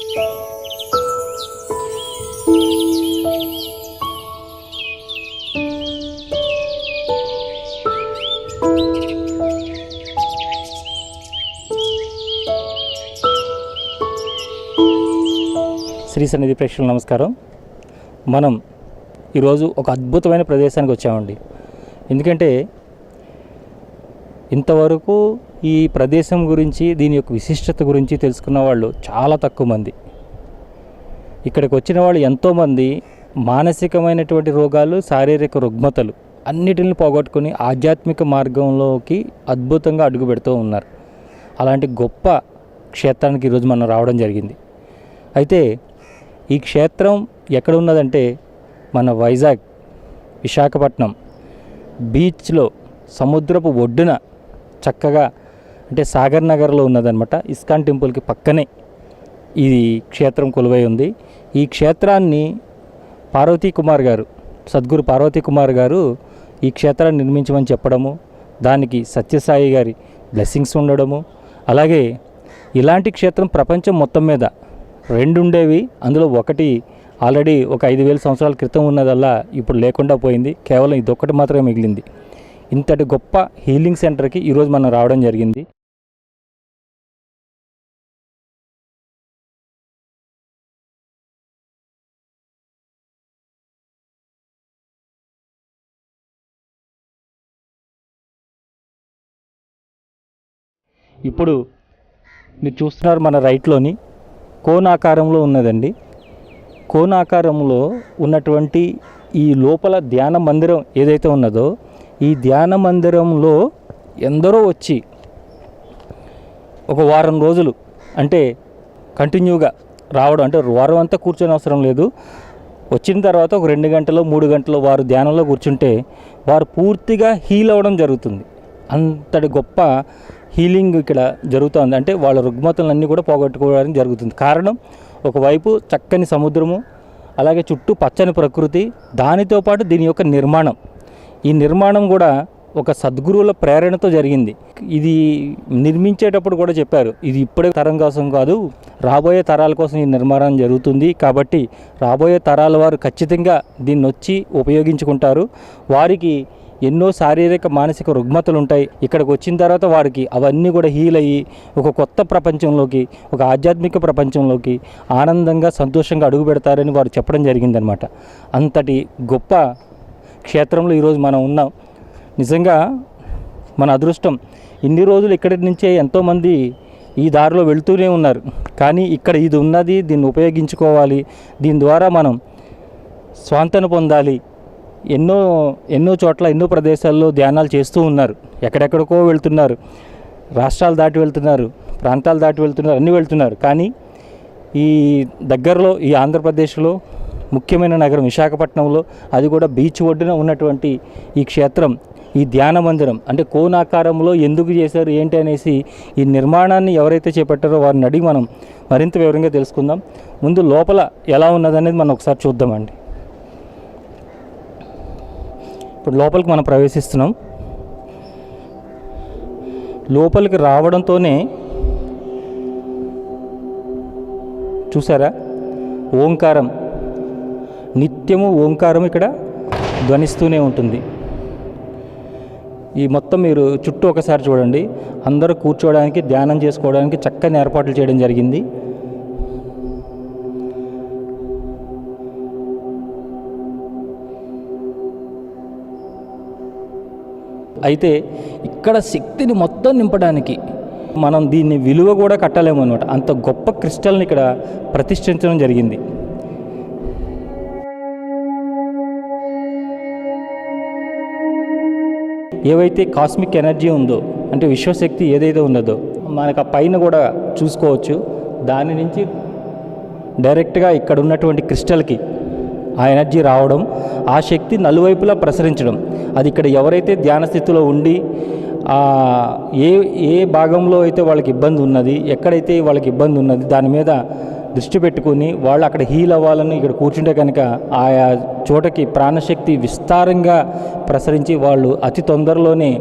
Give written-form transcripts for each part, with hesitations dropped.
శ్రీ సన్నిధి ప్రేక్షకులకు నమస్కారం. మనం ఈరోజు ఒక అద్భుతమైన ప్రదేశానికి వచ్చామండి. ఎందుకంటే ఇంతవరకు ఈ ప్రదేశం గురించి, దీని యొక్క విశిష్టత గురించి తెలుసుకున్న వాళ్ళు చాలా తక్కువ మంది. ఇక్కడికి వచ్చిన వాళ్ళు ఎంతోమంది మానసికమైనటువంటి రోగాలు, శారీరక రుగ్మతలు అన్నిటిని పోగొట్టుకుని ఆధ్యాత్మిక మార్గంలోకి అద్భుతంగా అడుగు పెడుతూ ఉన్నారు. అలాంటి గొప్ప క్షేత్రానికి ఈరోజు మనం రావడం జరిగింది. అయితే ఈ క్షేత్రం ఎక్కడ ఉన్నదంటే మన వైజాగ్, విశాఖపట్నం బీచ్లో సముద్రపు ఒడ్డున చక్కగా, అంటే సాగర్ నగర్లో ఉన్నదన్నమాట. ఇస్కాన్ టెంపుల్కి పక్కనే ఈ క్షేత్రం కొలువై ఉంది. ఈ క్షేత్రాన్ని పార్వతీ కుమార్ గారు, సద్గురు పార్వతీ కుమార్ గారు ఈ క్షేత్రాన్ని నిర్మించమని చెప్పడము, దానికి సత్యసాయి గారి బ్లెస్సింగ్స్ ఉండడము, అలాగే ఇలాంటి క్షేత్రం ప్రపంచం మొత్తం మీద 2 ఉండేవి. అందులో ఒకటి ఆల్రెడీ ఒక 5,000 సంవత్సరాల క్రితం ఉన్నదల్లా ఇప్పుడు లేకుండా పోయింది. కేవలం ఇదొక్కటి మాత్రమే మిగిలింది. ఇంతటి గొప్ప హీలింగ్ సెంటర్కి ఈరోజు మనం రావడం జరిగింది. ఇప్పుడు మీరు చూస్తున్నారు మన రైట్లోని కోన్ ఆకారంలో ఉన్నదండి. కోన్ ఆకారంలో ఉన్నటువంటి ఈ లోపల ధ్యాన మందిరం ఏదైతే ఉన్నదో, ఈ ధ్యాన మందిరంలో ఎందరో వచ్చి ఒక వారం రోజులు, అంటే కంటిన్యూగా రావడం, అంటే వారం అంతా కూర్చొని అవసరం లేదు. వచ్చిన తర్వాత ఒక 2 గంటలు 3 గంటలు వారు ధ్యానంలో కూర్చుంటే వారు పూర్తిగా హీల్ అవ్వడం జరుగుతుంది. అంతటి గొప్ప హీలింగ్ ఇక్కడ జరుగుతుంది. అంటే వాళ్ళ రుగ్మతలన్నీ కూడా పోగొట్టుకోవడానికి జరుగుతుంది. కారణం, ఒకవైపు చక్కని సముద్రము, అలాగే చుట్టూ పచ్చని ప్రకృతి, దానితో పాటు దీని యొక్క నిర్మాణం. ఈ నిర్మాణం కూడా ఒక సద్గురువుల ప్రేరణతో జరిగింది. ఇది నిర్మించేటప్పుడు కూడా చెప్పారు, ఇది ఇప్పుడే తరం కోసం కాదు, రాబోయే తరాల కోసం ఈ నిర్మాణం జరుగుతుంది. కాబట్టి రాబోయే తరాల వారు ఖచ్చితంగా దీన్ని వచ్చి ఉపయోగించుకుంటారు. వారికి ఎన్నో శారీరక మానసిక రుగ్మతలు ఉంటాయి. ఇక్కడికి వచ్చిన తర్వాత వారికి అవన్నీ కూడా హీల్ అయ్యి ఒక కొత్త ప్రపంచంలోకి, ఒక ఆధ్యాత్మిక ప్రపంచంలోకి ఆనందంగా సంతోషంగా అడుగు పెడతారని వారు చెప్పడం జరిగిందనమాట. అంతటి గొప్ప క్షేత్రంలో ఈరోజు మనం ఉన్నాం. నిజంగా మన అదృష్టం. ఇన్ని రోజులు ఇక్కడి నుంచే ఎంతోమంది ఈ దారిలో వెళ్తూనే ఉన్నారు. కానీ ఇక్కడ ఇది ఉన్నది, దీన్ని ఉపయోగించుకోవాలి, దీని ద్వారా మనం స్వాంతన పొందాలి. ఎన్నో చోట్ల, ఎన్నో ప్రదేశాల్లో ధ్యానాలు చేస్తూ ఉన్నారు. ఎక్కడెక్కడికో వెళ్తున్నారు, రాష్ట్రాలు దాటి వెళ్తున్నారు, ప్రాంతాలు దాటి వెళ్తున్నారు, అన్నీ వెళ్తున్నారు. కానీ ఈ దగ్గరలో, ఈ ఆంధ్రప్రదేశ్లో ముఖ్యమైన నగరం విశాఖపట్నంలో, అది కూడా బీచ్ ఒడ్డున ఉన్నటువంటి ఈ క్షేత్రం, ఈ ధ్యాన మందిరం అంటే కోన్ ఆకారంలో ఎందుకు చేశారు ఏంటి అనేసి ఈ నిర్మాణాన్ని ఎవరైతే చేపట్టారో వారిని అడిగి మనం మరింత వివరంగా తెలుసుకుందాం. ముందు లోపల ఎలా ఉన్నదనేది మనం ఒకసారి చూద్దామండి. ఇప్పుడు లోపలికి మనం ప్రవేశిస్తున్నాం. లోపలికి రావడంతోనే చూసారా, ఓంకారం, నిత్యము ఓంకారం ఇక్కడ ధ్వనిస్తూనే ఉంటుంది. ఈ మొత్తం మీరు చుట్టూ ఒకసారి చూడండి. అందరూ కూర్చోవడానికి, ధ్యానం చేసుకోవడానికి చక్కని ఏర్పాట్లు చేయడం జరిగింది. అయితే ఇక్కడ శక్తిని మొత్తం నింపడానికి మనం దీన్ని విలువ కూడా కట్టలేము అనమాట. అంత గొప్ప క్రిస్టల్ని ఇక్కడ ప్రతిష్ఠించడం జరిగింది. ఏవైతే కాస్మిక్ ఎనర్జీ ఉందో, అంటే విశ్వశక్తి ఏదైతే ఉన్నదో మనకు ఆ పైన కూడా చూసుకోవచ్చు. దాని నుంచి డైరెక్ట్గా ఇక్కడ ఉన్నటువంటి క్రిస్టల్కి ఆ ఎనర్జీ రావడం, ఆ శక్తి నలువైపులా ప్రసరించడం. అది ఇక్కడ ఎవరైతే ధ్యాన స్థితిలో ఉండి ఏ భాగంలో అయితే వాళ్ళకి ఇబ్బంది ఉన్నది, ఎక్కడైతే వాళ్ళకి ఇబ్బంది ఉన్నది దాని మీద దృష్టి పెట్టుకుని వాళ్ళు అక్కడ హీల్ అవ్వాలని ఇక్కడ కూర్చుంటే కనుక ఆయా చోటకి ప్రాణశక్తి విస్తారంగా ప్రసరించి వాళ్ళు అతి తొందరలోనే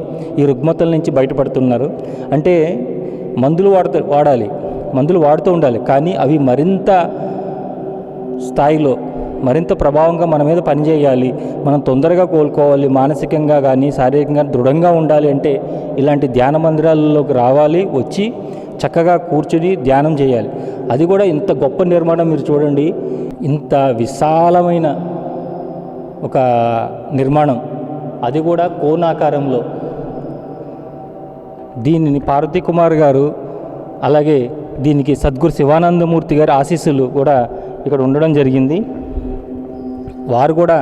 ఈ రుగ్మతల నుంచి బయటపడుతున్నారు. అంటే మందులు వాడాలి, మందులు వాడుతూ ఉండాలి, కానీ అవి మరింత స్థాయిలో మరింత ప్రభావంగా మన మీద పనిచేయాలి, మనం తొందరగా కోలుకోవాలి, మానసికంగా కానీ శారీరకంగా దృఢంగా ఉండాలి అంటే ఇలాంటి ధ్యాన మందిరాలలోకి రావాలి, వచ్చి చక్కగా కూర్చుని ధ్యానం చేయాలి. అది కూడా ఇంత గొప్ప నిర్మాణం మీరు చూడండి, ఇంత విశాలమైన ఒక నిర్మాణం, అది కూడా కోనాకారంలో. దీనిని పార్వతీ కుమార్ గారు అలాగే దీనికి సద్గురు శివానందమూర్తి గారి ఆశీస్సులు కూడా ఇక్కడ ఉండడం జరిగింది. వారు కూడా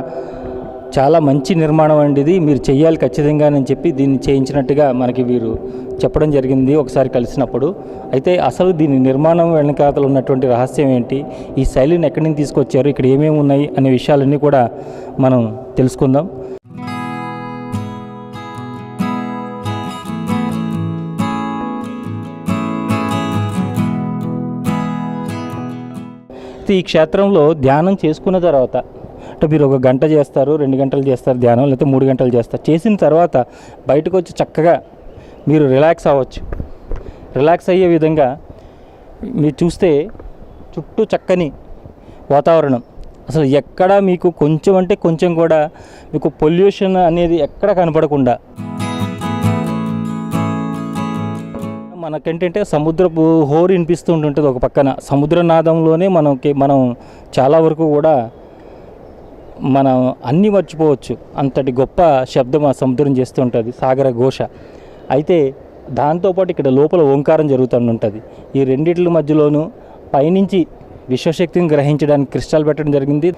చాలా మంచి నిర్మాణం అండి, ఇది మీరు చెయ్యాలి ఖచ్చితంగా అని చెప్పి దీన్ని చేయించినట్టుగా మనకి వీరు చెప్పడం జరిగింది ఒకసారి కలిసినప్పుడు. అయితే అసలు దీని నిర్మాణం వెనకాతలు ఉన్నటువంటి రహస్యం ఏంటి, ఈ శైలిని ఎక్కడి నుంచి తీసుకొచ్చారు, ఇక్కడ ఏమేమి ఉన్నాయి అనే విషయాలన్నీ కూడా మనం తెలుసుకుందాం. ఈ క్షేత్రంలో ధ్యానం చేసుకున్న తర్వాత అంటే మీరు 1 గంట చేస్తారు, 2 గంటలు చేస్తారు ధ్యానం, లేకపోతే 3 గంటలు చేస్తారు. చేసిన తర్వాత బయటకు వచ్చి చక్కగా మీరు రిలాక్స్ అవ్వచ్చు. రిలాక్స్ అయ్యే విధంగా మీరు చూస్తే చుట్టూ చక్కని వాతావరణం, అసలు ఎక్కడ మీకు కొంచెం అంటే కొంచెం కూడా మీకు పొల్యూషన్ అనేది ఎక్కడ కనపడకుండా, మనకేంటంటే సముద్రపు హోరు వినిపిస్తూ ఉంటుంది ఒక పక్కన. సముద్రనాదంలోనే మనం చాలా వరకు కూడా మనం అన్నీ మర్చిపోవచ్చు, అంతటి గొప్ప శబ్దం ఆ సముద్రం చేస్తూ ఉంటుంది, సాగర ఘోష. అయితే దాంతోపాటు ఇక్కడ లోపల ఓంకారం జరుగుతుంటుంది. ఈ రెండిట్ల మధ్యలోనూ పైనుంచి విశ్వశక్తిని గ్రహించడానికి క్రిస్టల్ పెట్టడం జరిగింది.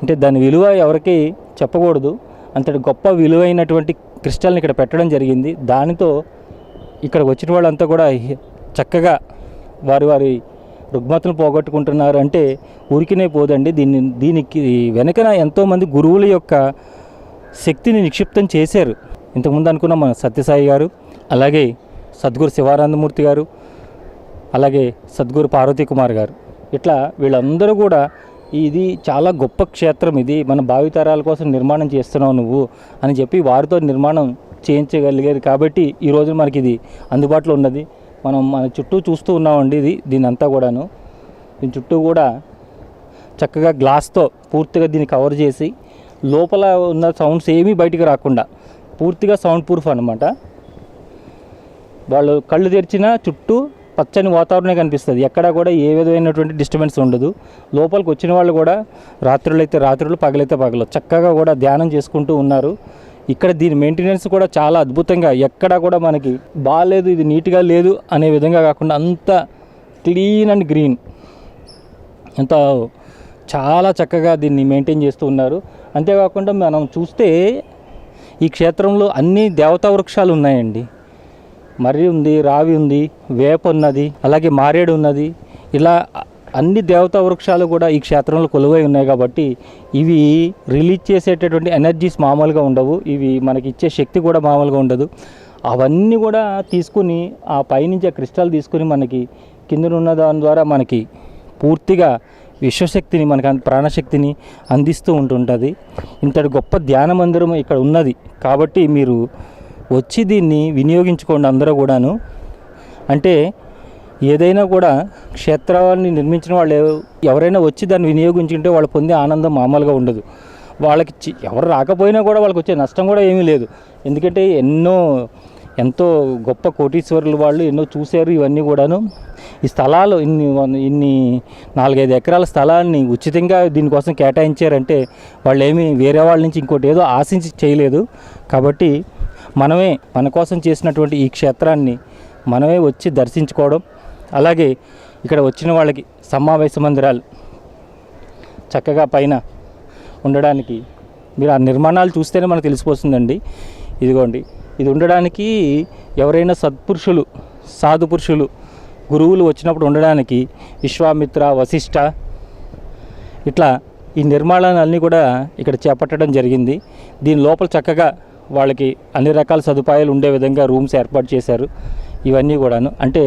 అంటే దాని విలువ ఎవరికి చెప్పకూడదు, అంతటి గొప్ప విలువైనటువంటి క్రిస్టల్ని ఇక్కడ పెట్టడం జరిగింది. దానితో ఇక్కడికి వచ్చిన వాళ్ళంతా కూడా చక్కగా వారి రుగ్మతలు పోగొట్టుకుంటున్నారు. అంటే ఊరికినే పోదండి, దీనికి వెనకన ఎంతోమంది గురువుల యొక్క శక్తిని నిక్షిప్తం చేశారు. ఇంతకుముందు అనుకున్న మన సత్యసాయి గారు, అలాగే సద్గురు శివానందమూర్తి గారు, అలాగే సద్గురు పార్వతీ కుమార్ గారు, ఇట్లా వీళ్ళందరూ కూడా ఇది చాలా గొప్ప క్షేత్రం, ఇది మన భావితరాల కోసం నిర్మాణం చేస్తున్నావు నువ్వు అని చెప్పి వారితో నిర్మాణం చేయించగలిగేది. కాబట్టి ఈరోజు మనకి ఇది అందుబాటులో ఉన్నది. మనం మన చుట్టూ చూస్తూ ఉన్నామండి. దీని అంతా కూడాను, దీని చుట్టూ కూడా చక్కగా గ్లాస్తో పూర్తిగా దీన్ని కవర్ చేసి లోపల ఉన్న సౌండ్స్ ఏమీ బయటికి రాకుండా పూర్తిగా సౌండ్ ప్రూఫ్ అనమాట. వాళ్ళు కళ్ళు తెరిచినా చుట్టూ పచ్చని వాతావరణమే కనిపిస్తుంది, ఎక్కడా కూడా ఏ విధమైనటువంటి డిస్టర్బెన్స్ ఉండదు. లోపలికి వచ్చిన వాళ్ళు కూడా రాత్రులైతే రాత్రులు, పగలైతే పగలు చక్కగా కూడా ధ్యానం చేసుకుంటూ ఉన్నారు. ఇక్కడ దీని మెయింటెనెన్స్ కూడా చాలా అద్భుతంగా, ఎక్కడా కూడా మనకి బాగాలేదు, ఇది నీట్గా లేదు అనే విధంగా కాకుండా అంత క్లీన్ అండ్ గ్రీన్, అంత చాలా చక్కగా దీన్ని మెయింటైన్ చేస్తూ ఉన్నారు. అంతేకాకుండా మనం చూస్తే ఈ క్షేత్రంలో అన్ని దేవతా వృక్షాలు ఉన్నాయండి. మర్రి ఉంది, రావి ఉంది, వేప ఉన్నది, అలాగే మారేడు ఉన్నది. ఇలా అన్ని దేవతా వృక్షాలు కూడా ఈ క్షేత్రంలో కొలువై ఉన్నాయి. కాబట్టి ఇవి రిలీజ్ చేసేటటువంటి ఎనర్జీస్ మామూలుగా ఉండవు, ఇవి మనకి ఇచ్చే శక్తి కూడా మామూలుగా ఉండదు. అవన్నీ కూడా తీసుకుని ఆ పైనుంచి ఆ క్రిస్టల్ తీసుకుని మనకి కింద ఉన్న దాని ద్వారా మనకి పూర్తిగా విశ్వశక్తిని, మనకి ప్రాణశక్తిని అందిస్తూ ఉంటుంటుంది. ఇంతటి గొప్ప ధ్యాన మందిరం ఇక్కడ ఉన్నది. కాబట్టి మీరు వచ్చి దీన్ని వినియోగించుకోండి అందరూ కూడాను. అంటే ఏదైనా కూడా క్షేత్రాన్ని నిర్మించిన వాళ్ళు ఎవరైనా వచ్చి దాన్ని వినియోగించుకుంటే వాళ్ళు పొందే ఆనందం మామూలుగా ఉండదు. వాళ్ళకి ఎవరు రాకపోయినా కూడా వాళ్ళకి వచ్చే నష్టం కూడా ఏమీ లేదు. ఎందుకంటే ఎంతో గొప్ప కోటీశ్వరులు వాళ్ళు ఎన్నో చూశారు ఇవన్నీ కూడాను. ఈ స్థలాలు ఇన్ని 4-5 ఎకరాల స్థలాన్ని ఉచితంగా దీనికోసం కేటాయించారంటే వాళ్ళు ఏమీ వేరే వాళ్ళ నుంచి ఇంకోటి ఏదో ఆశించి చేయలేదు. కాబట్టి మనమే మన కోసం చేసినటువంటి ఈ క్షేత్రాన్ని మనమే వచ్చి దర్శించుకోవడం, అలాగే ఇక్కడ వచ్చిన వాళ్ళకి సమావేశ మందిరాలు చక్కగా పైన ఉండడానికి మీరు ఆ నిర్మాణాలు చూస్తేనే మనకు తెలిసిపోతుందండి. ఇదిగోండి, ఇది ఉండడానికి ఎవరైనా సత్పురుషులు, సాధు పురుషులు, గురువులు వచ్చినప్పుడు ఉండడానికి విశ్వామిత్ర, వశిష్ఠ ఇట్లా ఈ నిర్మాణాలన్నీ కూడా ఇక్కడ చేపట్టడం జరిగింది. దీని లోపల చక్కగా వాళ్ళకి అన్ని రకాల సదుపాయాలు ఉండే విధంగా రూమ్స్ ఏర్పాటు చేశారు. ఇవన్నీ కూడాను అంటే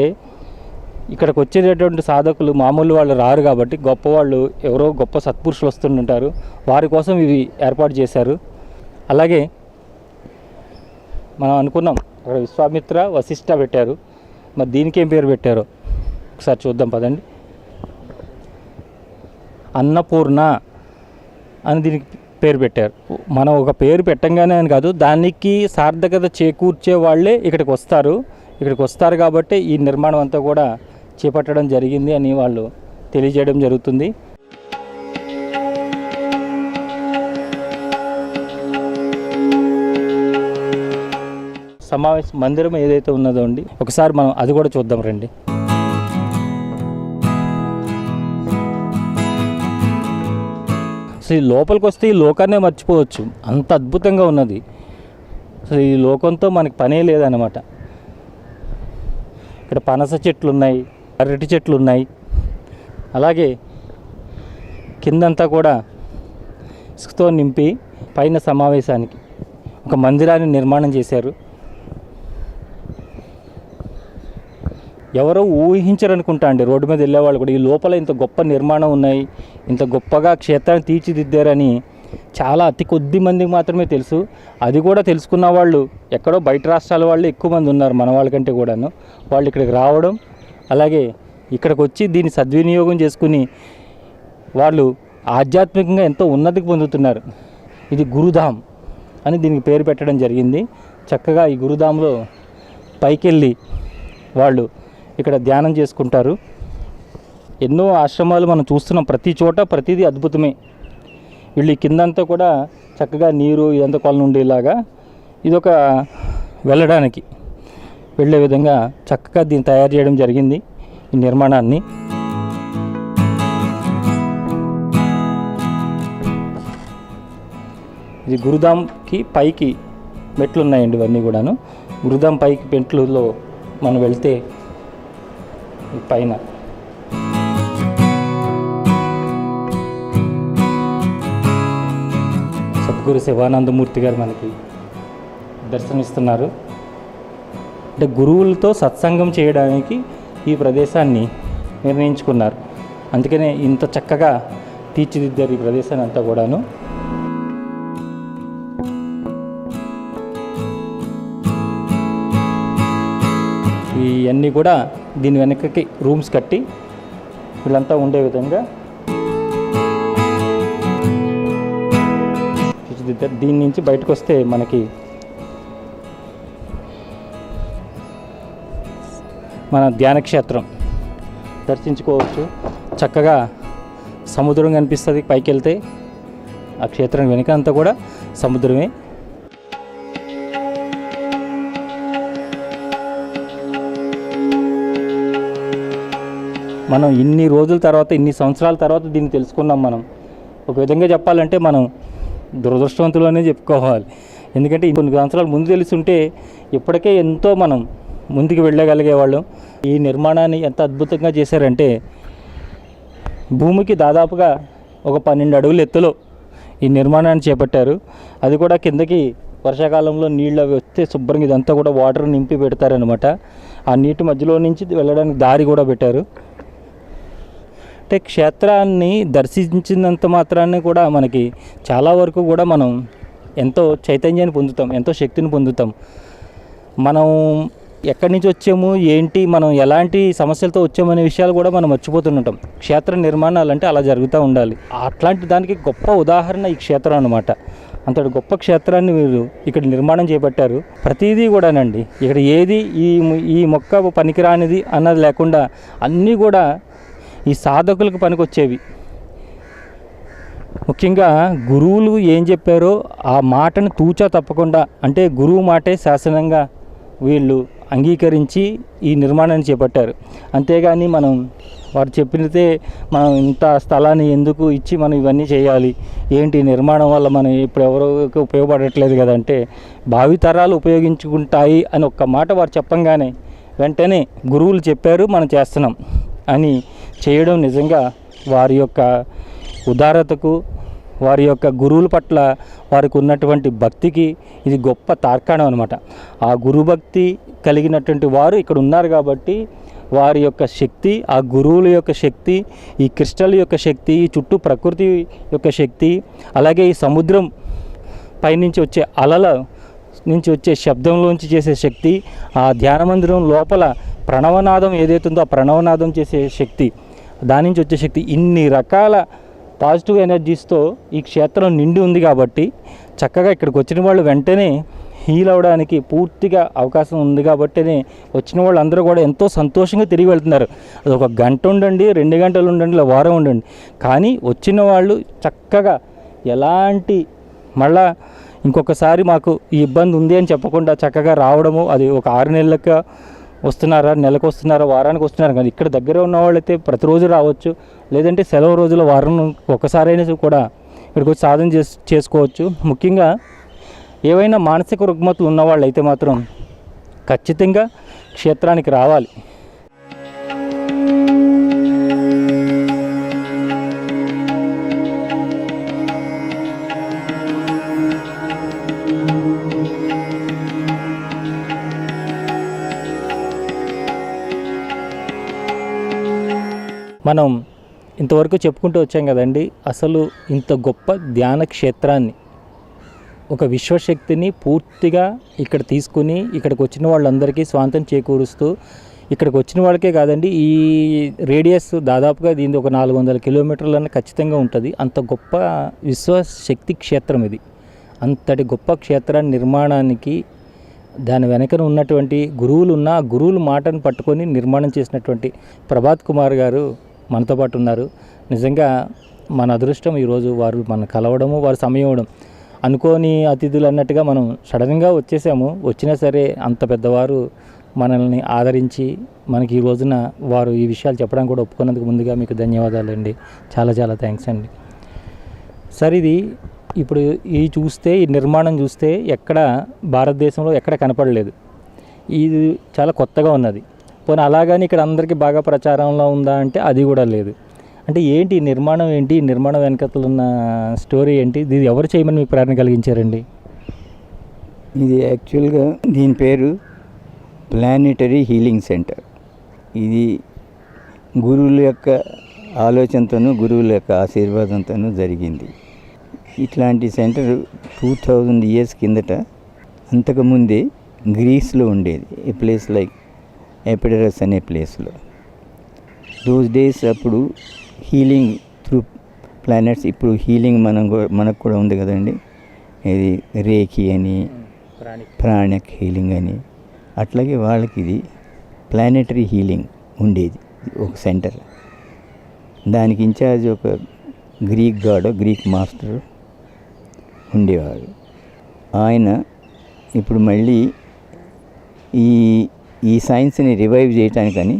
ఇక్కడికి వచ్చేటటువంటి సాధకులు మామూలు వాళ్ళు రారు కాబట్టి గొప్పవాళ్ళు ఎవరో గొప్ప సత్పురుషులు వస్తుంటారు, వారి కోసం ఇవి ఏర్పాటు చేశారు. అలాగే మనం అనుకున్నాం అక్కడ విశ్వామిత్ర, వశిష్ఠ పెట్టారు, మరి దీనికి ఏం పేరు పెట్టారో ఒకసారి చూద్దాం పదండి. అన్నపూర్ణ అని దీనికి పేరు పెట్టారు. మనం ఒక పేరు పెట్టంగానే అని కాదు, దానికి సార్థకత చేకూర్చే వాళ్ళే ఇక్కడికి వస్తారు కాబట్టి ఈ నిర్మాణం అంతా కూడా చేపట్టడం జరిగింది అని వాళ్ళు తెలియజేయడం జరుగుతుంది. సమావేశ మందిరం ఏదైతే ఉన్నదో అండి, ఒకసారి మనం అది కూడా చూద్దాం రండి. అసలు ఈ లోపలికి వస్తే ఈ లోకాన్నే మర్చిపోవచ్చు, అంత అద్భుతంగా ఉన్నది. అసలు ఈ లోకంతో మనకి పనే లేదన్నమాట. ఇక్కడ పనస చెట్లు ఉన్నాయి, అరటి చెట్లు ఉన్నాయి, అలాగే కిందంతా కూడా ఇసుకతో నింపి పైన సమావేశానికి ఒక మందిరాన్ని నిర్మాణం చేశారు. ఎవరో ఊహించరనుకుంటా అండి రోడ్డు మీద వెళ్ళేవాళ్ళు కూడా, ఈ లోపల ఇంత గొప్ప నిర్మాణం ఉన్నాయి, ఇంత గొప్పగా క్షేత్రాన్ని తీర్చిదిద్దారని చాలా అతి కొద్ది మందికి మాత్రమే తెలుసు. అది కూడా తెలుసుకున్న వాళ్ళు ఎక్కడో బయట రాష్ట్రాల వాళ్ళు ఎక్కువ మంది ఉన్నారు మన వాళ్ళకంటే కూడాను. వాళ్ళు ఇక్కడికి రావడం, అలాగే ఇక్కడికి వచ్చి దీన్ని సద్వినియోగం చేసుకుని వాళ్ళు ఆధ్యాత్మికంగా ఎంతో ఉన్నతికి పొందుతున్నారు. ఇది గురుధామ్ అని దీనికి పేరు పెట్టడం జరిగింది. చక్కగా ఈ గురుధాంలో పైకెళ్ళి వాళ్ళు ఇక్కడ ధ్యానం చేసుకుంటారు. ఎన్నో ఆశ్రమాలు మనం చూస్తున్నాం, ప్రతి చోట ప్రతిదీ అద్భుతమే. వీళ్ళు కిందంతా కూడా చక్కగా నీరు ఇదంతా కొలను ఉండేలాగా ఇదొక వెళ్ళడానికి వెళ్ళే విధంగా చక్కగా దీన్ని తయారు చేయడం జరిగింది ఈ నిర్మాణాన్ని. ఇది గురుధాంకి పైకి మెట్లు ఉన్నాయండి, ఇవన్నీ కూడాను. గురుధాం పైకి మెట్లులో మనం వెళ్తే పైన సద్గురు శివానందమూర్తి గారు మనకి దర్శనమిస్తున్నారు. అంటే గురువులతో సత్సంగం చేయడానికి ఈ ప్రదేశాన్ని నిర్ణయించుకున్నారు. అందుకనే ఇంత చక్కగా తీర్చిదిద్దారు ఈ ప్రదేశాన్ని అంతా కూడాను. ఇవన్నీ కూడా దీని వెనకకి రూమ్స్ కట్టి వీళ్ళంతా ఉండే విధంగా తీర్చిదిద్దారు. దీని నుంచి బయటకు వస్తే మనకి మన ధ్యానక్షేత్రం దర్శించుకోవచ్చు. చక్కగా సముద్రం కనిపిస్తుంది పైకి వెళ్తే. ఆ క్షేత్రం వెనుక అంతా కూడా సముద్రమే. మనం ఇన్ని రోజుల తర్వాత, ఇన్ని సంవత్సరాల తర్వాత దీన్ని తెలుసుకున్నాం. మనం ఒక విధంగా చెప్పాలంటే మనం దురదృష్టవంతులనే చెప్పుకోవాలి. ఎందుకంటే కొన్ని సంవత్సరాలు ముందు తెలుసుంటే ఇప్పటికే ఎంతో మనం ముందుకు వెళ్ళగలిగేవాళ్ళం. ఈ నిర్మాణాన్ని ఎంత అద్భుతంగా చేశారంటే భూమికి దాదాపుగా ఒక 12 అడుగుల ఎత్తులో ఈ నిర్మాణాన్ని చేపట్టారు. అది కూడా కిందకి వర్షాకాలంలో నీళ్ళు అవి వస్తే శుభ్రంగా ఇదంతా కూడా వాటర్ నింపి పెడతారనమాట. ఆ నీటి మధ్యలో నుంచి వెళ్ళడానికి దారి కూడా పెట్టారు. అంటే క్షేత్రాన్ని దర్శించినంత మాత్రాన్ని కూడా మనకి చాలా వరకు కూడా మనం ఎంతో చైతన్యాన్ని పొందుతాం, ఎంతో శక్తిని పొందుతాం. మనం ఎక్కడి నుంచి వచ్చాము, ఏంటి, మనం ఎలాంటి సమస్యలతో వచ్చామనే విషయాలు కూడా మనం మర్చిపోతుంటాం. క్షేత్ర నిర్మాణాలు అంటే అలా జరుగుతూ ఉండాలి. అట్లాంటి దానికి గొప్ప ఉదాహరణ ఈ క్షేత్రం అన్నమాట. అంతటి గొప్ప క్షేత్రాన్ని వీరు ఇక్కడ నిర్మాణం చేపట్టారు. ప్రతిదీ కూడానండి ఇక్కడ ఏది ఈ మొక్క పనికిరానిది అన్నది లేకుండా అన్నీ కూడా ఈ సాధకులకు పనికొచ్చేవి. ముఖ్యంగా గురువులు ఏం చెప్పారో ఆ మాటను తూచా తప్పకుండా, అంటే గురువు మాటే శాసనంగా వీళ్ళు అంగీకరించి ఈ నిర్మాణాన్ని చేపట్టారు. అంతేగాని మనం వారు చెప్పినదే మనం ఇంత స్థలాన్ని ఎందుకు ఇచ్చి మనం ఇవన్నీ చేయాలి, ఏంటి నిర్మాణం వల్ల మనం ఇప్పుడు ఎవరికి ఉపయోగపడట్లేదు కదంటే భావితరాలు ఉపయోగించుకుంటాయి అని ఒక్క మాట వారు చెప్పంగానే వెంటనే గురువులు చెప్పారు మనం చేస్తున్నాం అని చేయడం నిజంగా వారి యొక్క ఉదారతకు, వారి యొక్క గురువుల పట్ల వారికి ఉన్నటువంటి భక్తికి ఇది గొప్ప తార్కాణం అనమాట. ఆ గురుభక్తి కలిగినటువంటి వారు ఇక్కడ ఉన్నారు కాబట్టి వారి యొక్క శక్తి, ఆ గురువుల యొక్క శక్తి, ఈ క్రిస్టల్ యొక్క శక్తి, ఈ చుట్టూ ప్రకృతి యొక్క శక్తి, అలాగే ఈ సముద్రం పైనుంచి వచ్చే అలల నుంచి వచ్చే శబ్దంలోంచి చేసే శక్తి, ఆ ధ్యాన మందిరం లోపల ప్రణవనాదం ఏదైతే ఉందో ఆ ప్రణవనాదం చేసే శక్తి, దాని నుంచి వచ్చే శక్తి, ఇన్ని రకాల పాజిటివ్ ఎనర్జీస్తో ఈ క్షేత్రం నిండి ఉంది కాబట్టి చక్కగా ఇక్కడికి వచ్చిన వాళ్ళు వెంటనే హీల్ అవ్వడానికి పూర్తిగా అవకాశం ఉంది కాబట్టినే వచ్చిన వాళ్ళందరూ కూడా ఎంతో సంతోషంగా తిరిగి వెళ్తున్నారు. అది ఒక గంట ఉండండి, 2 గంటలు ఉండండి, ఇలా వారం ఉండండి, కానీ వచ్చిన వాళ్ళు చక్కగా ఎలాంటి మళ్ళా ఇంకొకసారి మాకు ఈ ఇబ్బంది ఉంది అని చెప్పకుండా చక్కగా రావడము, అది ఒక 6 నెలలకు వస్తున్నారా, నెలకు వస్తున్నారా, వారానికి వస్తున్నారు. కానీ ఇక్కడ దగ్గర ఉన్న వాళ్ళైతే ప్రతిరోజు రావచ్చు, లేదంటే సెలవు రోజుల వారం ఒకసారైనా కూడా ఇక్కడికి వచ్చి సాధన చేసుకోవచ్చు. ముఖ్యంగా ఏవైనా మానసిక రుగ్మతలు ఉన్నవాళ్ళు అయితే మాత్రం ఖచ్చితంగా క్షేత్రానికి రావాలి. మనం ఇంతవరకు చెప్పుకుంటూ వచ్చాం కదండి, అసలు ఇంత గొప్ప ధ్యాన క్షేత్రాన్ని, ఒక విశ్వశక్తిని పూర్తిగా ఇక్కడ తీసుకుని ఇక్కడికి వచ్చిన వాళ్ళందరికీ స్వాంతం చేకూరుస్తూ, ఇక్కడికి వచ్చిన వాళ్ళకే కాదండి, ఈ రేడియస్ దాదాపుగా దీని ఒక 400 కిలోమీటర్లన్న ఖచ్చితంగా ఉంటుంది. అంత గొప్ప విశ్వశక్తి క్షేత్రం ఇది. అంతటి గొప్ప క్షేత్రాన్ని నిర్మాణానికి దాని వెనకన ఉన్నటువంటి గురువులు ఉన్న ఆ గురువుల మాటను పట్టుకొని నిర్మాణం చేసినటువంటి ప్రభాత్ కుమార్ గారు మనతో పాటు ఉన్నారు. నిజంగా మన అదృష్టం ఈరోజు వారు మన కలవడము, వారు సమయం ఇవ్వడం. అనుకోని అతిథులు అన్నట్టుగా మనం సడన్గా వచ్చేసాము. వచ్చినా సరే అంత పెద్దవారు మనల్ని ఆదరించి మనకి ఈ రోజున వారు ఈ విషయాలు చెప్పడానికి కూడా ఒప్పుకున్నందుకు ముందుగా మీకు ధన్యవాదాలండి. చాలా చాలా థ్యాంక్స్ అండి. సార్, ఇది ఇప్పుడు ఈ చూస్తే, ఈ నిర్మాణం చూస్తే ఎక్కడ భారతదేశంలో ఎక్కడ కనపడలేదు. ఇది చాలా కొత్తగా ఉన్నది. పోనీ అలాగని ఇక్కడ అందరికీ బాగా ప్రచారంలో ఉందా అంటే అది కూడా లేదు. అంటే ఏంటి ఈ నిర్మాణం, ఏంటి ఈ నిర్మాణం వెనకతలు ఉన్న స్టోరీ ఏంటి, ఇది ఎవరు చేయమని మీకు ప్రేరణ కలిగించారండి? ఇది యాక్చువల్గా దీని పేరు ప్లానెటరీ హీలింగ్ సెంటర్. ఇది గురువుల యొక్క ఆలోచనతోనూ గురువుల యొక్క ఆశీర్వాదంతోనూ జరిగింది. ఇట్లాంటి సెంటర్ 2000 years కిందట, అంతకుముందే గ్రీస్లో ఉండేది. ఏ ప్లేస్ లైక్ ఎపిడరస్ అనే ప్లేస్లో. దోస్ డేస్ అప్పుడు హీలింగ్ త్రూ ప్లానెట్స్, ఇప్పుడు హీలింగ్ మనకు కూడా ఉంది కదండి, ఇది రేకి అని, ప్రాణిక్ హీలింగ్ అని, అట్లాగే వాళ్ళకి ఇది ప్లానెటరీ హీలింగ్ ఉండేది ఒక సెంటర్. దానికి ఇన్ఛార్జ్ ఒక గ్రీక్ గాడ్, గ్రీక్ మాస్టర్ ఉండేవాడు. ఆయన ఇప్పుడు మళ్ళీ ఈ సైన్స్ని revive చేయటానికని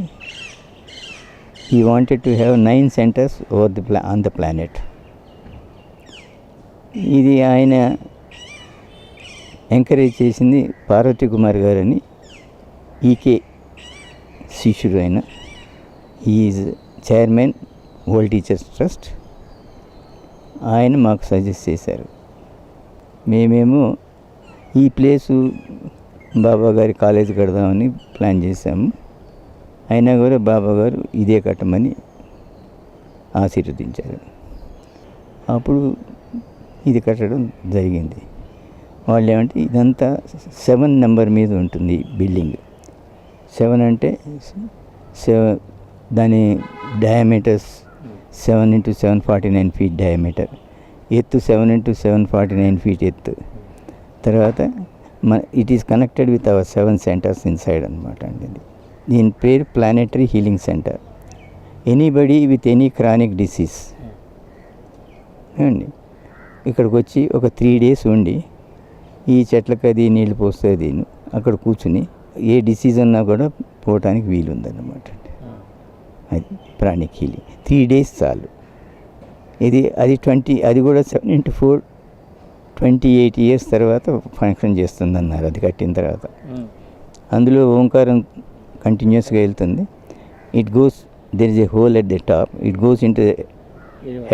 he wanted to have 9 centers over on the planet. ఇది ఆయన ఎంకరేజ్ చేసింది పార్వతీ కుమార్ గారని, ఈకే శిష్యుడు ఆయన. Is chairman world teachers trust. ఆయన మాకు సజెస్ట్ చేశారు. మేమేమో ఈ ప్లేసు బాబా గారి కాలేజీ కడదామని ప్లాన్ చేశాము. అయినా కూడా బాబా గారు ఇదే కట్టమని ఆశీర్వదించారు. అప్పుడు ఇది కట్టడం జరిగింది. వాళ్ళు ఏమంటే ఇదంతా 7 నెంబర్ మీద ఉంటుంది బిల్డింగ్. 7 అంటే 7, దాని డయామీటర్స్ 7 × 749 feet డయామీటర్, ఎత్తు 7 × 749 feet ఎత్తు. తర్వాత it is connected with our 7 centers inside అనమాట అండి. దీని పేరు planetary healing centre. Anybody with any chronic disease అండి ఇక్కడికి వచ్చి ఒక 3 days ఉండి ఈ చెట్లకి అది నీళ్ళు పోస్తుంది, అక్కడ కూర్చుని ఏ డిసీజ్ అన్నా కూడా పోవటానికి వీలుందన్నమాట అండి. అది ప్రాణిక్ హీలింగ్. 3 days చాలు. అది కూడా 7 × 4 28 years తర్వాత ఫంక్షన్ చేస్తుందన్నారు. అది కట్టిన తర్వాత అందులో ఓంకారం కంటిన్యూస్గా వెళ్తుంది. It goes, there is a whole at the top, it goes in to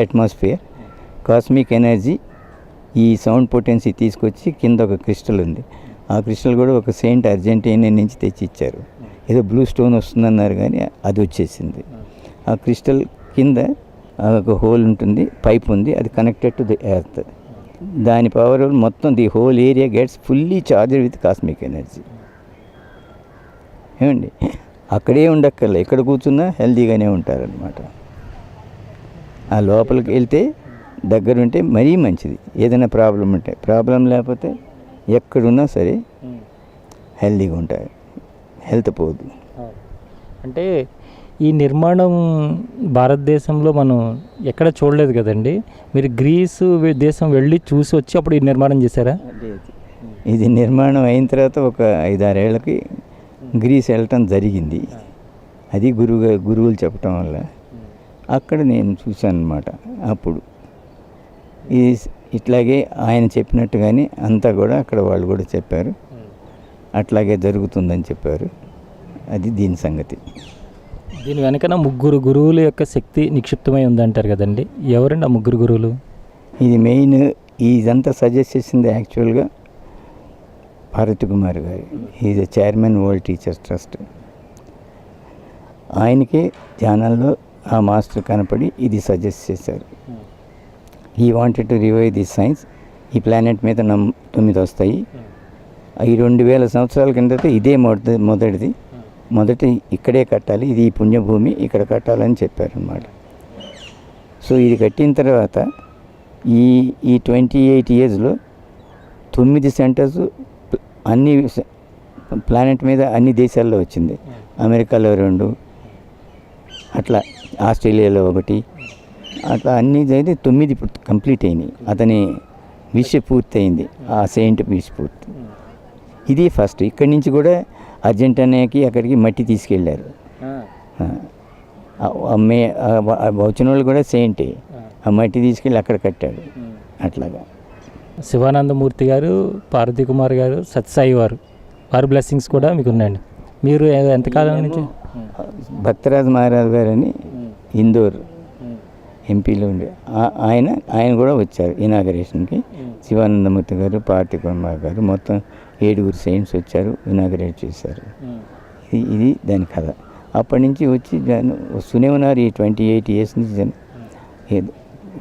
atmosphere. Cosmic energy ఈ సౌండ్ పొటెన్సీ తీసుకొచ్చి కింద ఒక క్రిస్టల్ ఉంది. ఆ క్రిస్టల్ కూడా ఒక సెయింట్ అర్జెంటీనా నుంచి తెచ్చి ఇచ్చారు. ఏదో బ్లూ స్టోన్ వస్తుందన్నారు కానీ అది వచ్చేసింది. ఆ క్రిస్టల్ కింద ఒక హోల్ ఉంటుంది, పైప్ ఉంది, అది కనెక్టెడ్ టు ది ఎర్త్. దాని పవర్ మొత్తం the hole area gets fully charged with cosmic energy. ఏమండి, అక్కడే ఉండక్కర్లే, ఎక్కడ కూర్చున్నా హెల్తీగానే ఉంటారనమాట. ఆ లోపలికి వెళ్తే దగ్గర ఉంటే మరీ మంచిది. ఏదైనా ప్రాబ్లం ఉంటే, ప్రాబ్లం లేకపోతే ఎక్కడున్నా సరే హెల్తీగా ఉంటారు, హెల్త్ పోదు. అంటే ఈ నిర్మాణం భారతదేశంలో మనం ఎక్కడ చూడలేదు కదండి. మీరు గ్రీసు దేశం వెళ్ళి చూసి వచ్చి అప్పుడు ఈ నిర్మాణం చేశారా? ఇది నిర్మాణం అయిన తర్వాత ఒక 5-6 ఏళ్ళకి గ్రీస్ వెళ్ళటం జరిగింది. అది గురువులు చెప్పటం వల్ల అక్కడ నేను చూశాను అనమాట. అప్పుడు ఈ ఇట్లాగే ఆయన చెప్పినట్టుగానే అంతా కూడా అక్కడ వాళ్ళు కూడా చెప్పారు, అట్లాగే జరుగుతుందని చెప్పారు. అది దీని సంగతి. దీని వెనకన 3 గురువుల యొక్క శక్తి నిక్షిప్తమై ఉందంటారు కదండి. ఎవరండి ఆ 3 గురువులు? ఇది మెయిన్ ఇదంతా సజెస్ట్ చేసింది యాక్చువల్గా భారతి కుమార్ గారు. Is a chairman world teachers trust. ఆయనకే ధ్యానంలో ఆ మాస్టర్ కనపడి ఇది సజెస్ట్ చేశారు. ఈ wanted to revive the science. ఈ ప్లానెట్ మీద 9 వస్తాయి. ఈ 2000 సంవత్సరాల కిందట ఇదే మొదటి ఇక్కడే కట్టాలి, ఇది ఈ పుణ్యభూమి, ఇక్కడ కట్టాలని చెప్పారన్నమాట. సో ఇది కట్టిన తర్వాత ఈ 28 ఇయర్స్లో 9 సెంటర్స్ అన్ని ప్లానెట్ మీద అన్ని దేశాల్లో వచ్చింది. అమెరికాలో 2, అట్లా ఆస్ట్రేలియాలో 1, అట్లా అన్నీ జరిగితే 9 ఇప్పుడు కంప్లీట్ అయినాయి. అతని విష్ పూర్తయింది, ఆ సెయింట్ విష్ పూర్తి. ఇది ఫస్ట్. ఇక్కడి నుంచి కూడా అర్జెంటీనాకి అక్కడికి మట్టి తీసుకెళ్ళారు. వచ్చిన వాళ్ళు కూడా సెయింటే, ఆ మట్టి తీసుకెళ్ళి అక్కడ కట్టాడు. అట్లాగా శివానందమూర్తి గారు, పార్వతీ కుమార్ గారు, సత్సాయి వారి బ్లెస్సింగ్స్ కూడా మీకు ఉన్నాయండి. మీరు ఎంతకాలం నుంచి? భక్తరాజ్ మహారాజ్ గారు అని ఇందోర్ ఎంపీలో ఉండే ఆయన కూడా వచ్చారు ఇనాగరేషన్కి. శివానందమూర్తి గారు, పార్వతీ కుమార్ గారు, మొత్తం 7 సెయింట్స్ వచ్చారు, ఇనాగరేట్ చేశారు. ఇది దాని కథ. అప్పటి నుంచి వచ్చి వస్తూనే ఉన్నారు. ఈ 28 ఇయర్స్ నుంచి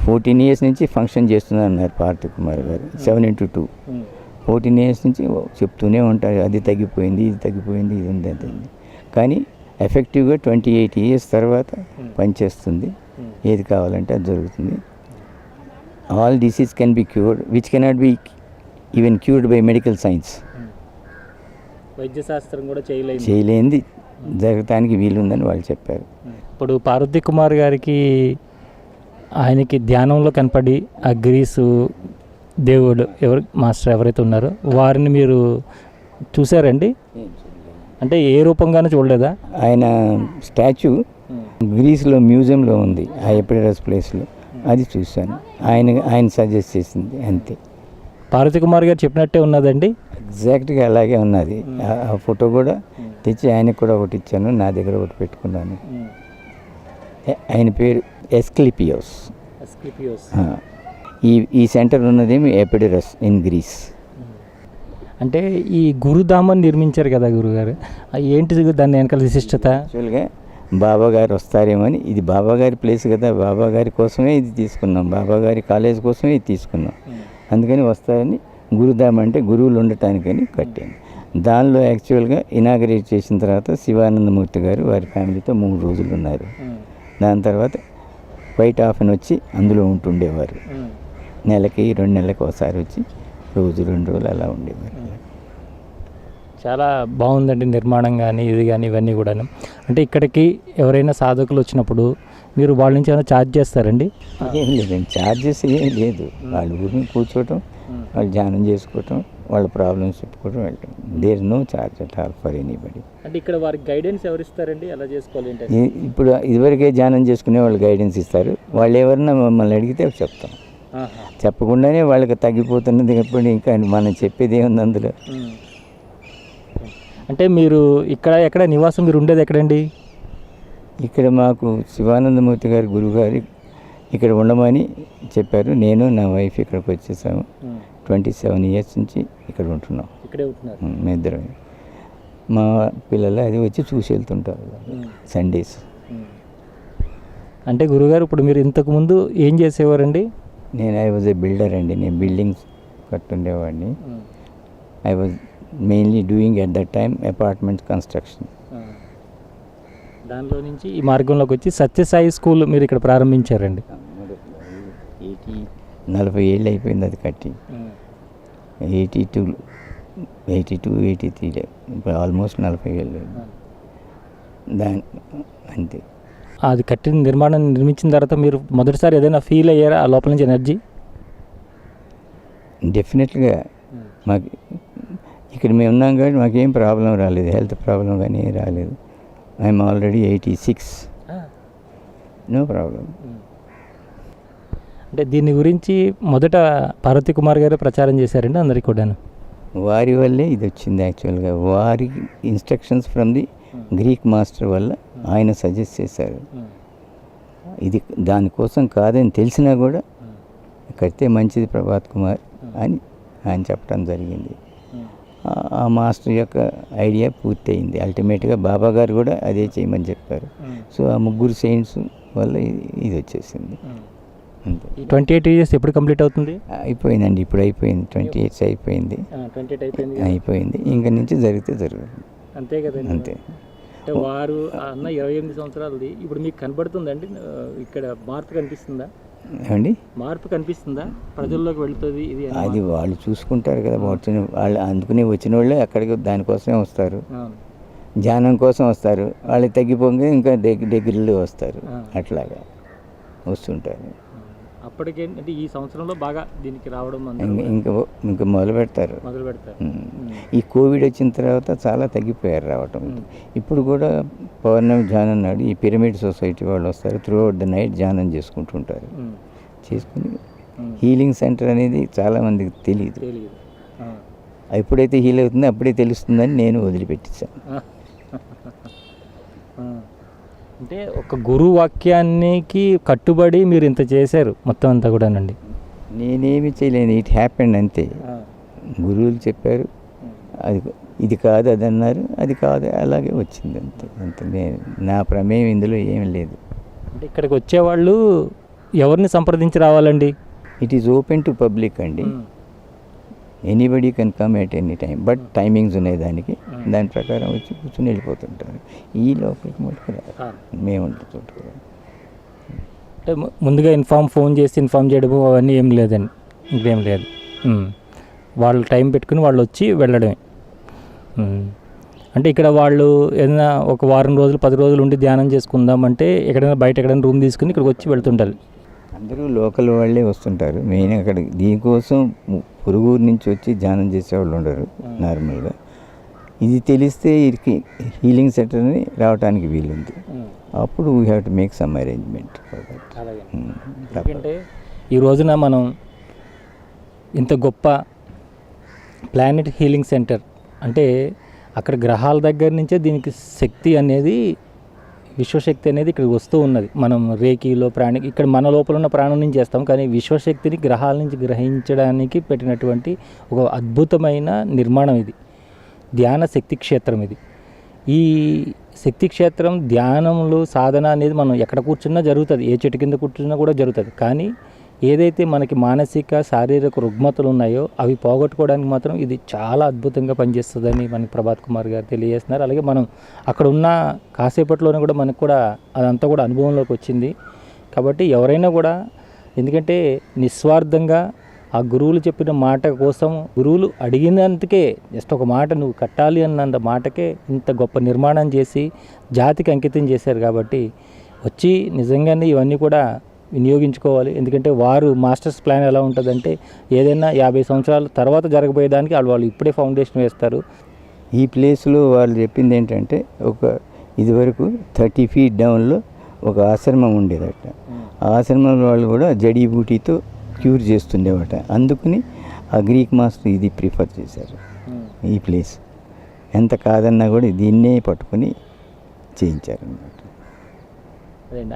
14 ఇయర్స్ నుంచి ఫంక్షన్ చేస్తున్నారు అన్నారు పార్వతీ కుమార్ గారు. 7x2 14 ఇయర్స్ నుంచి చెప్తూనే ఉంటారు, అది తగ్గిపోయింది, ఇది తగ్గిపోయింది, ఇది ఉంది, అది ఉంది. కానీ ఎఫెక్టివ్గా 28 ఇయర్స్ తర్వాత పనిచేస్తుంది. ఏది కావాలంటే అది జరుగుతుంది. All disease can be cured which cannot be even cured by medical science. వైద్యశాస్త్రం కూడా చేయలేనిది జరగటానికి వీలుందని వాళ్ళు చెప్పారు. ఇప్పుడు పార్వతీ కుమార్ గారికి ఆయనకి ధ్యానంలో కనపడి ఆ గ్రీసు దేవుడు మాస్టర్ ఎవరైతే ఉన్నారో వారిని మీరు చూసారండి? అంటే ఏ రూపంగానూ చూడలేదా? ఆయన స్టాచ్యూ గ్రీస్లో మ్యూజియంలో ఉంది, ఆ ఎపిడరస్ ప్లేస్లో. అది చూశాను. ఆయన సజెస్ట్ చేసింది అంతే. పార్వతీ కుమార్ గారు చెప్పినట్టే ఉన్నదండి, ఎగ్జాక్ట్గా అలాగే ఉన్నది. ఆ ఫోటో కూడా తెచ్చి ఆయనకు కూడా ఒకటి ఇచ్చాను, నా దగ్గర ఒకటి పెట్టుకున్నాను. ఆయన పేరు ఎస్క్లిపియోస్. ఈ సెంటర్ ఉన్నదేమి ఎపిడరస్ ఇన్ గ్రీస్. అంటే ఈ గురుధామని నిర్మించారు కదా గురుగారు, ఏంటి దాన్ని వెనకాల విశిష్టత? యాక్చువల్గా బాబా గారు వస్తారేమో అని, ఇది బాబా గారి ప్లేస్ కదా, బాబా గారి కోసమే ఇది తీసుకున్నాం, బాబా గారి కాలేజ్ కోసమే ఇది తీసుకున్నాం. అందుకని వస్తారని గురుధామ అంటే గురువులు ఉండటానికని కట్టాను. దానిలో యాక్చువల్గా ఇనాగరేట్ చేసిన తర్వాత శివానందమూర్తి గారు వారి ఫ్యామిలీతో 3 రోజులు ఉన్నారు. దాని తర్వాత వైట్ ఆఫెన్ వచ్చి అందులో ఉంటుండేవారు. నెలకి 2 నెలలకు ఒకసారి వచ్చి రోజు 2 రోజులు అలా ఉండేవారు. చాలా బాగుందండి నిర్మాణం కానీ ఇది కానీ ఇవన్నీ కూడాను. అంటే ఇక్కడికి ఎవరైనా సాధకులు వచ్చినప్పుడు మీరు వాళ్ళ నుంచి ఏమైనా ఛార్జ్ చేస్తారండి? ఏం లేదండి, ఛార్జెస్ ఏం లేదు. వాళ్ళ ఊరిని కూర్చోవటం, వాళ్ళు ధ్యానం చేసుకోవటం, వాళ్ళ ప్రాబ్లమ్స్ చెప్పుకోవటం, వెళ్ళటం. There is no charge at all for anybody. అంటే ఇక్కడ వారికి గైడెన్స్ ఎవరు ఇస్తారండి, ఎలా చేసుకోవాలి? ఇప్పుడు ఇదివరకే ధ్యానం చేసుకునే వాళ్ళు గైడెన్స్ ఇస్తారు. వాళ్ళు ఎవరన్నా మమ్మల్ని అడిగితే చెప్తాం. చెప్పకుండానే వాళ్ళకి తగ్గిపోతున్నది ఎప్పుడు, ఇంకా మనం చెప్పేది ఏముంది అందులో. అంటే మీరు ఇక్కడ ఎక్కడ నివాసం మీరు ఉండేది ఎక్కడండి? ఇక్కడ మాకు శివానందమూర్తి గారి గురువుగారు ఇక్కడ ఉండమని చెప్పారు. నేను నా వైఫ్ ఇక్కడికి వచ్చేసాము. 27 ఇయర్స్ నుంచి ఇక్కడ ఉంటున్నాం. ఇక్కడే ఉంటున్నారు మీ ఇద్దరం. మా పిల్లలు అది వచ్చి చూసి వెళ్తుంటారు సండేస్. అంటే గురుగారు ఇప్పుడు మీరు ఇంతకుముందు ఏం చేసేవారండి? నేను ఐ వాజ్ ఏ బిల్డర్ అండి. నేను బిల్డింగ్స్ కట్టుండేవాడిని. I was mainly doing at that time apartment construction. దానిలో నుంచి ఈ మార్గంలోకి వచ్చి సత్యసాయి స్కూల్ మీరు ఇక్కడ ప్రారంభించారండి. 40 ఏళ్ళు అయిపోయింది అది కట్టి. 82, 83 ఇప్పుడు ఆల్మోస్ట్ 40 ఏళ్ళు అంతే. అది కట్టిన నిర్మించిన తర్వాత మీరు మొదటిసారి ఏదైనా ఫీల్ అయ్యారా ఆ లోపల నుంచి ఎనర్జీ? డెఫినెట్గా మాకు ఇక్కడ మేము ఉన్నాం కాబట్టి మాకేం ప్రాబ్లం రాలేదు, హెల్త్ ప్రాబ్లం కానీ ఏం రాలేదు. I'm already 86, no problem. అంటే దీని గురించి మొదట పార్వతీ కుమార్ గారు ప్రచారం చేశారండి అందరికీ కూడాను. వారి వల్లే ఇది వచ్చింది యాక్చువల్గా. వారి instructions from the Greek master వల్ల ఆయన సజెస్ట్ చేశారు. ఇది దానికోసం కాదని తెలిసినా కూడా కడితే మంచిది ప్రభాత్ కుమార్ అని ఆయన చెప్పడం జరిగింది. ఆ మాస్టర్ యొక్క ఐడియా పూర్తయింది. అల్టిమేట్గా బాబా గారు కూడా అదే చేయమని చెప్పారు. సో ఆ ముగ్గురు సెయింట్స్ వల్ల ఇది వచ్చేసింది అంతే. 28 ఇయర్స్ ఎప్పుడు కంప్లీట్ అవుతుంది? అయిపోయిందండి, ఇప్పుడు అయిపోయింది. 28 అయిపోయింది, 28 అయిపోయింది. ఇంక నుంచి జరిగితే జరుగుతుంది అంతే కదండి. అంతే. అంటే వారు అన్న 28 సంవత్సరాలది ఇప్పుడు మీకు కనబడుతుందండి, ఇక్కడ మార్పు కనిపిస్తుందా? ఏమండి మార్పు కనిపిస్తుందా? ప్రజల్లోకి వెళ్తుంది ఇది? అది వాళ్ళు చూసుకుంటారు కదా, వచ్చిన వాళ్ళు అందుకుని వచ్చిన వాళ్ళే అక్కడికి దానికోసమే వస్తారు, ధ్యానం కోసం వస్తారు. వాళ్ళు తగ్గిపోగా ఇంకా దగ్గరలో వస్తారు, అట్లాగా వస్తుంటారు. అప్పటికే అంటే ఈ సంవత్సరంలో బాగా దీనికి రావడం ఇంకా మొదలు పెడతారు. ఈ కోవిడ్ వచ్చిన తర్వాత చాలా తగ్గిపోయారు రావటం. ఇప్పుడు కూడా పౌర్ణమి ధ్యానం నాడు ఈ పిరమిడ్ సొసైటీ వాళ్ళు వస్తారు, త్రూ అవుట్ ద నైట్ ధ్యానం చేసుకుంటుంటారు. చేసుకుని హీలింగ్ సెంటర్ అనేది చాలామందికి తెలియదు. ఎప్పుడైతే హీల్ అవుతుందో అప్పుడే తెలుస్తుందని నేను వదిలిపెట్టించాను. అంటే ఒక గురువు వాక్యానికి కట్టుబడి మీరు ఇంత చేశారు మొత్తం అంతా కూడానండి. నేనేమి చేయలేను, ఇట్ హ్యాపెండ్ అంతే. గురువులు చెప్పారు, అది ఇది కాదు అది అన్నారు, అది కాదు అలాగే వచ్చింది అంతే. అంతే, నా ప్రమేయం ఇందులో ఏం లేదు. అంటే ఇక్కడికి వచ్చేవాళ్ళు ఎవరిని సంప్రదించి రావాలండి? It is open to public అండి. Anybody can come at any time, but timings ఉన్నాయి దానికి. దాని ప్రకారం వచ్చి కూర్చొని వెళ్ళిపోతుంటారు. ఈ లోపలికి ముట్టుకురారు, మేము ఉంటుంటారు. అంటే ముందుగా ఫోన్ చేసి ఇన్ఫామ్ చేయడము అవన్నీ ఏం లేదండి, ఇంకేం లేదు. వాళ్ళు టైం పెట్టుకుని వాళ్ళు వచ్చి వెళ్ళడమే. అంటే ఇక్కడ వాళ్ళు ఏదైనా ఒక వారం రోజులు 10 రోజులు ఉండి ధ్యానం చేసుకుందామంటే ఎక్కడైనా బయట ఎక్కడైనా రూమ్ తీసుకుని ఇక్కడికి వచ్చి వెళ్తుంటారు. అందరూ లోకల్ వాళ్ళే వస్తుంటారు. మెయిన్ అక్కడ దీనికోసం పొరుగురు నుంచి వచ్చి ధ్యానం చేసేవాళ్ళు ఉండరు నార్మల్గా. ఇది తెలిస్తే వీరికి హీలింగ్ సెంటర్ని రావడానికి వీలుంది. అప్పుడు we have to make some arrangement for that. ఎందుకంటే ఈ రోజున మనం ఇంత గొప్ప ప్లానెట్ హీలింగ్ సెంటర్ అంటే అక్కడ గ్రహాల దగ్గర నుంచే దీనికి శక్తి అనేది, విశ్వశక్తి అనేది ఇక్కడికి వస్తూ ఉన్నది. మనం రేకీలో ఇక్కడ మన లోపల ఉన్న ప్రాణం నుంచి చేస్తాం, కానీ విశ్వశక్తిని గ్రహాల నుంచి గ్రహించడానికి పెట్టినటువంటి ఒక అద్భుతమైన నిర్మాణం ఇది. ధ్యాన శక్తి క్షేత్రం ఇది. ఈ శక్తి క్షేత్రం ధ్యానములు సాధన అనేది మనం ఎక్కడ కూర్చున్నా జరుగుతుంది, ఏ చెట్టు కింద కూర్చున్నా కూడా జరుగుతుంది. కానీ ఏదైతే మనకి మానసిక శారీరక రుగ్మతలు ఉన్నాయో అవి పోగొట్టుకోవడానికి మాత్రం ఇది చాలా అద్భుతంగా పనిచేస్తుందని మనకి ప్రభాత్ కుమార్ గారు తెలియజేస్తున్నారు. అలాగే మనం అక్కడ ఉన్న కాసేపట్లోనే కూడా మనకు కూడా అదంతా కూడా అనుభవంలోకి వచ్చింది. కాబట్టి ఎవరైనా కూడా, ఎందుకంటే నిస్వార్థంగా ఆ గురువులు చెప్పిన మాట కోసం, గురువులు అడిగినందుకే జస్ట్ ఒక మాట నువ్వు కట్టాలి అన్నంత మాటకే ఇంత గొప్ప నిర్మాణం చేసి జాతికి అంకితం చేశారు. కాబట్టి వచ్చి నిజంగానే ఇవన్నీ కూడా వినియోగించుకోవాలి. ఎందుకంటే వారు మాస్టర్స్ ప్లాన్ ఎలా ఉంటుందంటే ఏదైనా 50 సంవత్సరాల తర్వాత జరగబోయేదానికి వాళ్ళు ఇప్పుడే ఫౌండేషన్ వేస్తారు. ఈ ప్లేస్లో వాళ్ళు చెప్పింది ఏంటంటే ఇదివరకు 30 feet డౌన్లో ఒక ఆశ్రమం ఉండేదట. ఆ ఆశ్రమం వాళ్ళు కూడా జడీబూటీతో క్యూర్ చేస్తుండేవట. అందుకని ఆ గ్రీక్ మాస్టర్ ఇది ప్రిఫర్ చేశారు. ఈ ప్లేస్ ఎంత కాదన్నా కూడా దీన్నే పట్టుకొని చేయించారు అన్నమాట.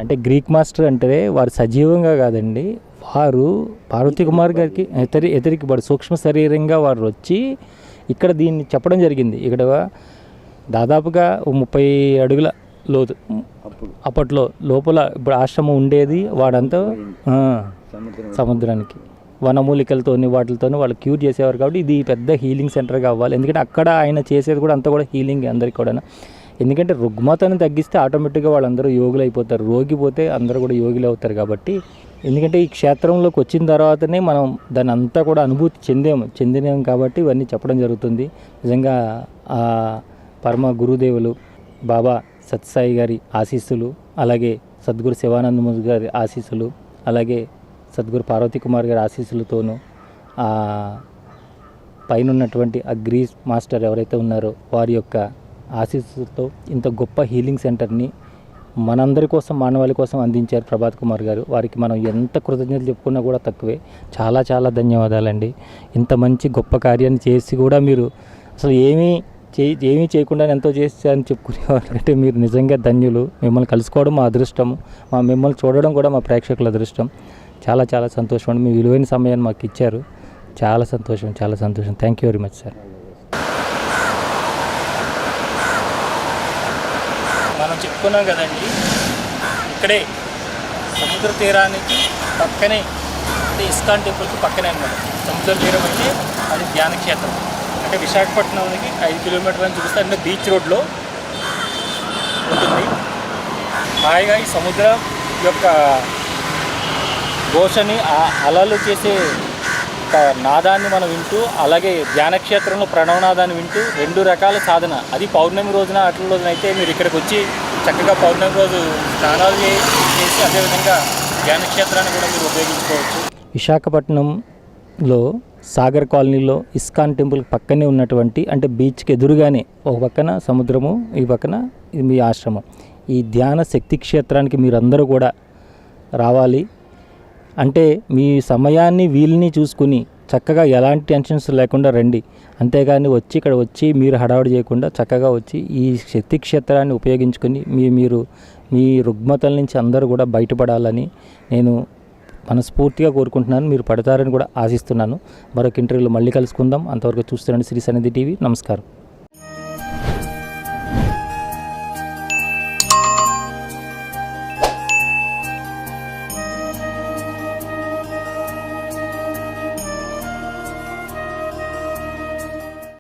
అంటే గ్రీక్ మాస్టర్ అంటే వారు సజీవంగా కాదండి, వారు పార్వతీ కుమార్ గారికి ఎతరికి వాడు సూక్ష్మ శరీరంగా వారు వచ్చి ఇక్కడ దీన్ని చెప్పడం జరిగింది. ఇక్కడ దాదాపుగా 30 అడుగుల లోతు అప్పట్లో లోపల ఇప్పుడు ఆశ్రమం ఉండేది వాడంతా సముద్రానికి వనమూలికలతోని వాటితోని వాళ్ళు క్యూర్ చేసేవారు. కాబట్టి ఇది పెద్ద హీలింగ్ సెంటర్గా అవ్వాలి. ఎందుకంటే అక్కడ ఆయన చేసేది కూడా అంతా కూడా హీలింగ్ అందరికి కూడా. ఎందుకంటే రుగ్మతను తగ్గిస్తే ఆటోమేటిక్గా వాళ్ళందరూ యోగులు అయిపోతారు. రోగి పోతే అందరూ కూడా యోగులు అవుతారు. కాబట్టి ఎందుకంటే ఈ క్షేత్రంలోకి వచ్చిన తర్వాతనే మనం దాన్ని అంతా కూడా అనుభూతి చెందినాం కాబట్టి ఇవన్నీ చెప్పడం జరుగుతుంది. నిజంగా ఆ పరమ గురుదేవులు బాబా సత్సాయి గారి ఆశీస్సులు, అలాగే సద్గురు శివానందమూర్తి గారి ఆశీస్సులు, అలాగే సద్గురు పార్వతీ కుమార్ గారి ఆశీస్సులతోనూ పైన ఉన్నటువంటి ఆ గ్రీస్ మాస్టర్ ఎవరైతే ఉన్నారో వారి యొక్క ఆశీస్సులతో ఇంత గొప్ప హీలింగ్ సెంటర్ని మనందరి కోసం, మానవాళి కోసం అందించారు ప్రభాత్ కుమార్ గారు. వారికి మనం ఎంత కృతజ్ఞతలు చెప్పుకున్నా కూడా తక్కువే. చాలా చాలా ధన్యవాదాలండి. ఇంత మంచి గొప్ప కార్యాన్ని చేసి కూడా మీరు అసలు ఏమీ చేయకుండా ఎంతో చేశారని చెప్పుకునేవారంటే మీరు నిజంగా ధన్యులు. మిమ్మల్ని కలుసుకోవడం మా అదృష్టం, మిమ్మల్ని చూడడం కూడా మా ప్రేక్షకుల అదృష్టం. చాలా చాలా సంతోషం అండి. మీ విలువైన సమయాన్ని మాకు ఇచ్చారు. చాలా సంతోషం. Thank you very much sir. మనం చెప్పుకున్నాం కదండి, ఇక్కడే సముద్ర తీరానికి పక్కనే అంటే ఇస్కాన్ టెంపుల్కి పక్కనే అనమాట. సముద్ర తీరం అంటే అది ధ్యాన క్షేత్రం. అంటే విశాఖపట్నానికి 5 కిలోమీటర్లని చూపిస్తే అంటే బీచ్ రోడ్లో ఉంటుంది. హాయిగా ఈ సముద్రం యొక్క ఘోషని, ఆ అలలు చేసే ఒక నాదాన్ని మనం వింటూ, అలాగే ధ్యానక్షేత్రంలో ప్రణవనాదాన్ని వింటూ 2 రకాల సాధన. అది పౌర్ణమి రోజున అట్ల రోజున అయితే మీరు ఇక్కడికి వచ్చి చక్కగా పౌర్ణమి రోజు స్నానాలు చేసి అదేవిధంగా ధ్యానక్షేత్రాన్ని కూడా మీరు ఉపయోగించుకోవచ్చు. విశాఖపట్నంలో సాగర్ కాలనీలో ఇస్కాన్ టెంపుల్ పక్కనే ఉన్నటువంటి, అంటే బీచ్కి ఎదురుగానే ఒక పక్కన సముద్రము, ఈ పక్కన మీ ఆశ్రమం. ఈ ధ్యాన శక్తి క్షేత్రానికి మీరందరూ కూడా రావాలి. అంటే మీ సమయాన్ని వీలుని చూసుకుని చక్కగా ఎలాంటి టెన్షన్స్ లేకుండా రండి. అంతేగాని ఇక్కడ వచ్చి మీరు హడావుడి చేయకుండా చక్కగా వచ్చి ఈ శక్తి క్షేత్రాన్ని ఉపయోగించుకొని మీ రుగ్మతల నుంచి అందరూ కూడా బయటపడాలని నేను మనస్ఫూర్తిగా కోరుకుంటున్నాను. మీరు పడతారని కూడా ఆశిస్తున్నాను. మరొక ఇంటర్వ్యూలో మళ్ళీ కలుసుకుందాం. అంతవరకు చూస్తున్నాను శ్రీ సన్నిధి టీవీ. నమస్కారం.